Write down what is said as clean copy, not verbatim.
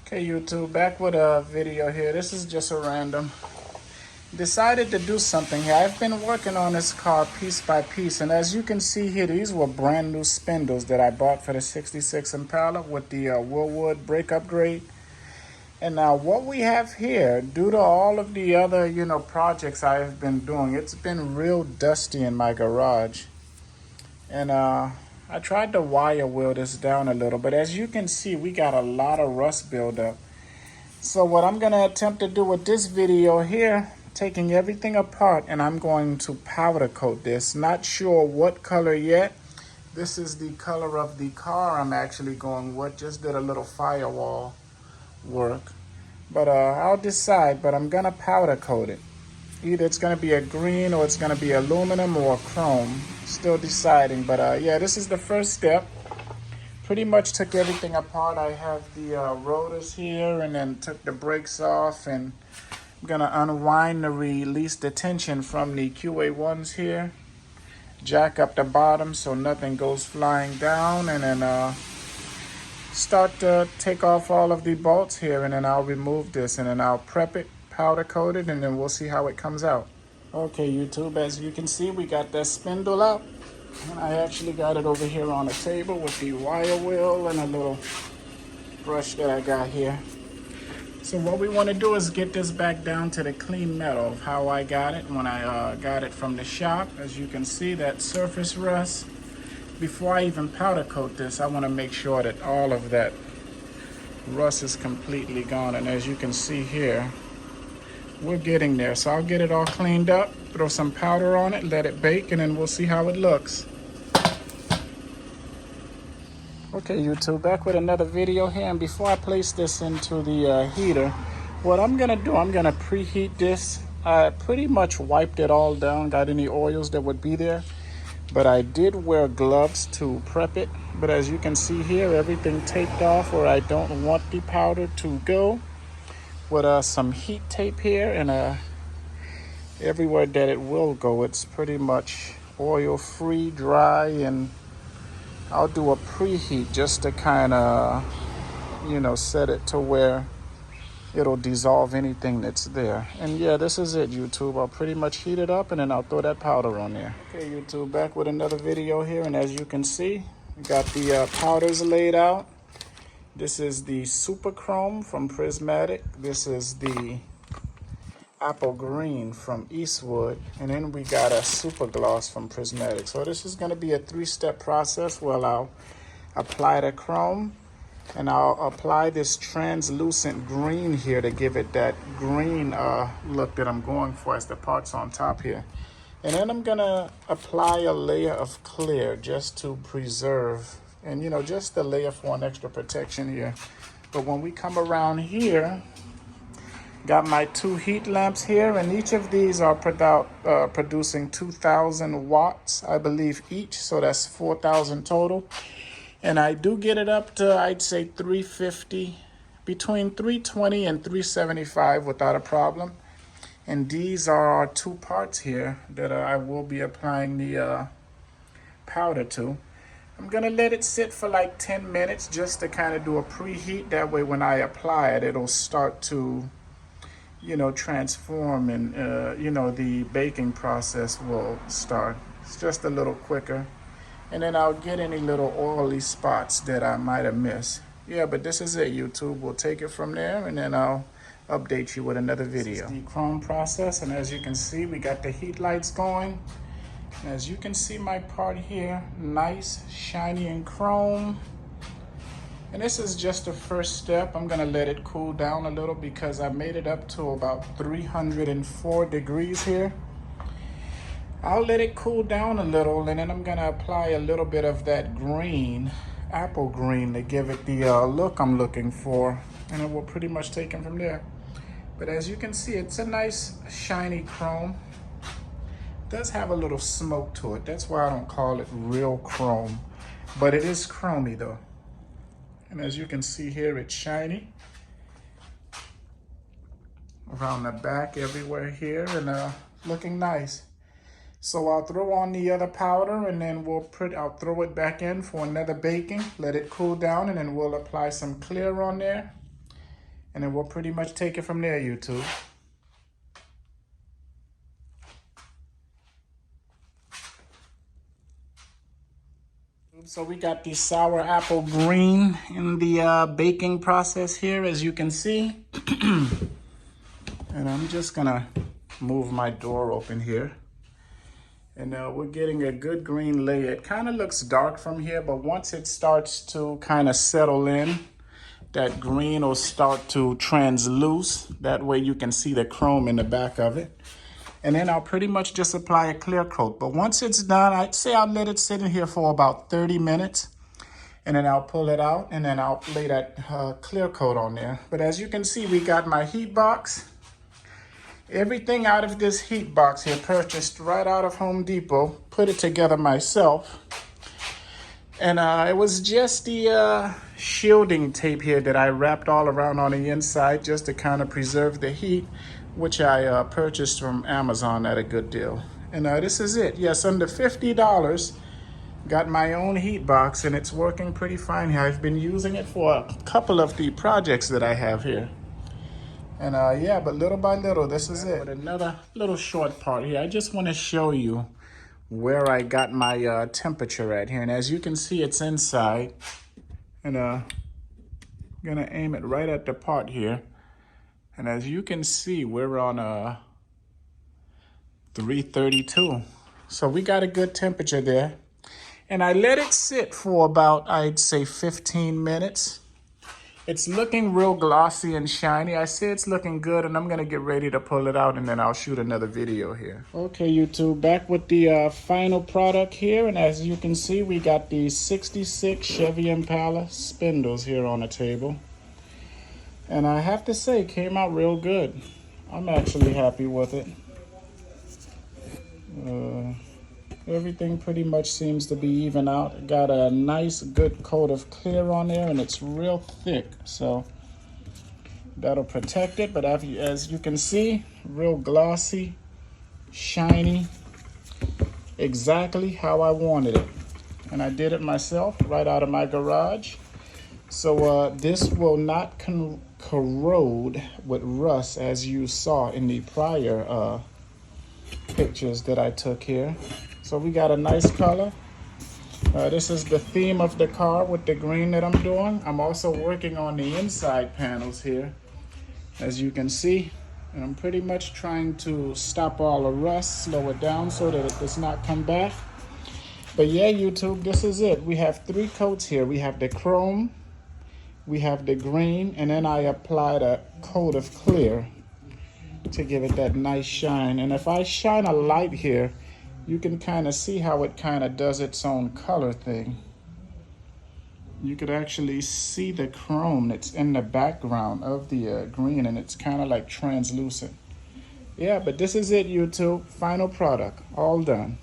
Okay, YouTube, back with a video here. This is just a random. Decided to do something here. I've been working on this car piece by piece, and as you can see here, these were brand new spindles that I bought for the 66 Impala with the Willwood brake upgrade. And now what we have here, due to all of the other, projects I have been doing, it's been real dusty in my garage. And I tried to wire wheel this down a little, but as you can see, we got a lot of rust buildup. So what I'm gonna attempt to do with this video here, taking everything apart, and I'm going to powder coat this. Not sure what color yet. This is the color of the car I'm actually going with. Just did a little firewall work. But I'll decide, but I'm gonna powder coat it. Either it's gonna be a green or it's gonna be aluminum or chrome. Still deciding, but yeah, this is the first step. Pretty much took everything apart. I have the rotors here and then took the brakes off, and I'm gonna unwind the release the tension from the QA1s here. Jack up the bottom so nothing goes flying down, and then start to take off all of the bolts here, and then I'll remove this, and then I'll prep it, powder coat it, and then we'll see how it comes out. Okay, YouTube, as you can see, we got that spindle out. And I actually got it over here on the table with the wire wheel and a little brush that I got here. So what we want to do is get this back down to the clean metal of how I got it when I got it from the shop. As you can see, that surface rust. Before I even powder coat this, I want to make sure that all of that rust is completely gone. And as you can see here, we're getting there. So I'll get it all cleaned up, throw some powder on it, let it bake, and then we'll see how it looks. Okay, YouTube, back with another video here. And before I place this into the heater, what I'm gonna do, I'm gonna preheat this. I pretty much wiped it all down, got any oils that would be there. But I did wear gloves to prep it. But as you can see here, everything taped off where I don't want the powder to go. With some heat tape here, and everywhere that it will go, it's pretty much oil free, dry, and I'll do a preheat just to kind of, set it to where it'll dissolve anything that's there. And yeah, this is it, YouTube. I'll pretty much heat it up, and then I'll throw that powder on there. Okay, YouTube, back with another video here, and as you can see, we got the powders laid out. This is the Super Chrome from Prismatic. This is the Apple Green from Eastwood. And then we got a Super Gloss from Prismatic. So this is going to be a three-step process where I'll apply the chrome, and I'll apply this translucent green here to give it that green look that I'm going for as the parts on top here. And then I'm going to apply a layer of clear just to preserve, and just a layer for an extra protection here. But when we come around here, got my two heat lamps here, and each of these are producing 2,000 watts, I believe, each. So that's 4,000 total. And I do get it up to, I'd say, 350, between 320 and 375 without a problem. And these are our two parts here that I will be applying the powder to. I'm gonna let it sit for like 10 minutes just to kind of do a preheat. That way when I apply it, it'll start to, transform, and, the baking process will start. It's just a little quicker. And then I'll get any little oily spots that I might have missed. Yeah, but this is it, YouTube. We'll take it from there, and then I'll update you with another video. This is the chrome process, and as you can see, we got the heat lights going. As you can see, my part here, nice, shiny, and chrome. And this is just the first step. I'm gonna let it cool down a little because I made it up to about 304 degrees here. I'll let it cool down a little, and then I'm gonna apply a little bit of that green, apple green, to give it the look I'm looking for. And then we'll pretty much take it from there. But as you can see, it's a nice, shiny chrome. Does have a little smoke to it. That's why I don't call it real chrome, but it is chromy though. And as you can see here, it's shiny around the back, everywhere here, and looking nice. So I'll throw on the other powder, and then I'll throw it back in for another baking, let it cool down, and then we'll apply some clear on there. And then we'll pretty much take it from there, YouTube. So we got the sour apple green in the baking process here, as you can see. And I'm just gonna move my door open here. And we're getting a good green layer. It kind of looks dark from here, but once it starts to kind of settle in, that green will start to transluce. That way you can see the chrome in the back of it. And then I'll pretty much just apply a clear coat. But once it's done, I'd say I'll let it sit in here for about 30 minutes. And then I'll pull it out and then I'll lay that clear coat on there. But as you can see, we got my heat box. Everything out of this heat box here, purchased right out of Home Depot, put it together myself. And it was just the shielding tape here that I wrapped all around on the inside just to kind of preserve the heat, which I purchased from Amazon at a good deal. And this is it. Yes, under $50. Got my own heat box and it's working pretty fine here. I've been using it for a couple of the projects that I have here. And yeah, but little by little, this is it. But another little short part here. I just want to show you where I got my temperature at here. And as you can see, it's inside. And I'm gonna aim it right at the part here. And as you can see, we're on 332. So we got a good temperature there. And I let it sit for about, I'd say 15 minutes. It's looking real glossy and shiny. I say it's looking good, and I'm gonna get ready to pull it out and then I'll shoot another video here. Okay, YouTube, back with the final product here. And as you can see, we got the 66 Chevy Impala spindles here on the table. And I have to say, it came out real good. I'm actually happy with it. Everything pretty much seems to be even out. It got a nice good coat of clear on there and it's real thick, so that'll protect it. But as you can see, real glossy, shiny, exactly how I wanted it. And I did it myself right out of my garage. So this will not corrode with rust as you saw in the prior pictures that I took here. So we got a nice color. This is the theme of the car with the green that I'm doing. I'm also working on the inside panels here, as you can see. And I'm pretty much trying to stop all the rust, slow it down so that it does not come back. But yeah, YouTube, this is it. We have 3 coats here. We have the chrome, we have the green, and then I applied a coat of clear to give it that nice shine. And if I shine a light here, you can kind of see how it kind of does its own color thing. You could actually see the chrome that's in the background of the green, and it's kind of like translucent. Yeah, but this is it, YouTube. Final product, all done.